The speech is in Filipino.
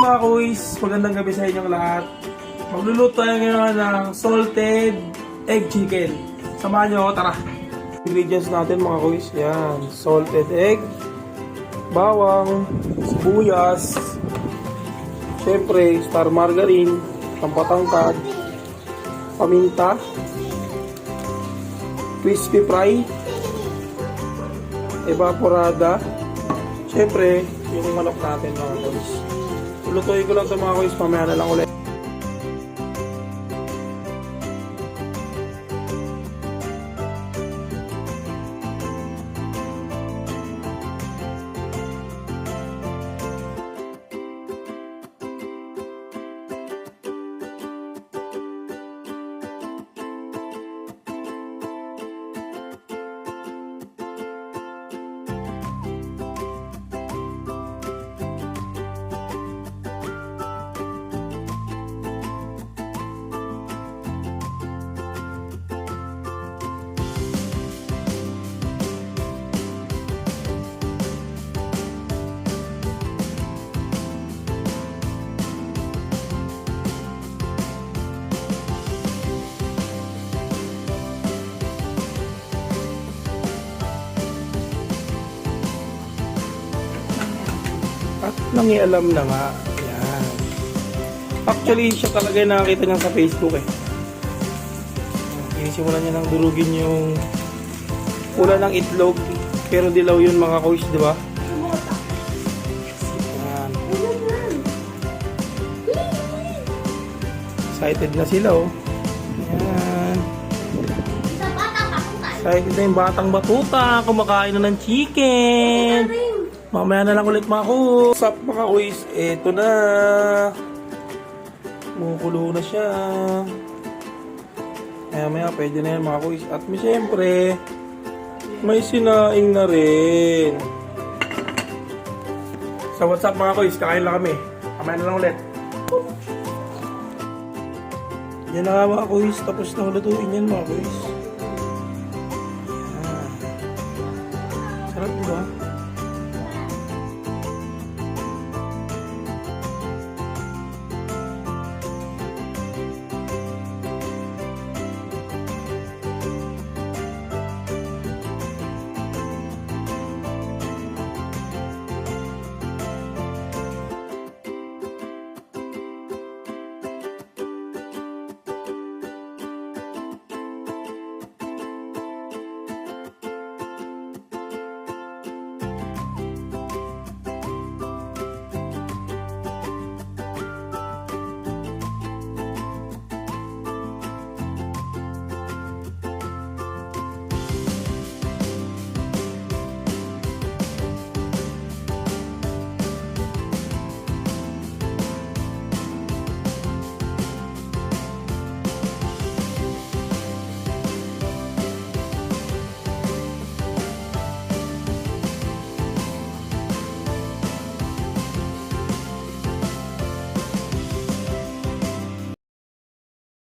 mga kuys, magandang gabi sa inyong lahat. Magluluto tayo ngayon ng salted egg chicken. Samahan nyo ako, tara. Ingredients natin mga kuys, yan. Salted egg, bawang, sibuyas, syempre, star margarine, pampatangkad, paminta, crispy fry, evaporada, syempre, yung manok natin mga kuys. Lutuin ko lang ito mga kuys, mamaya na lang ulit. At nangialam na nga. Yan. Actually, siya talaga yung nakakita niya sa Facebook eh. Sinisimulan niya nang durugin yung pula ng itlog. Pero dilaw yun mga kuys, di ba? Yan. Excited na sila oh. Yan. Excited na yung batang batuta. Kumakain na ng chicken. Mamaya na lang ulit mga kuys. What's up mga kuys? Eto na. Kumukulo na siya. Maya pwede na yan mga kuys. At siyempre, may sinaing na rin. So what's up mga kuys? Kakain lang kami. Mamaya na lang ulit. Yan na nga mga kuys. Tapos na lutuin yan mga kuys.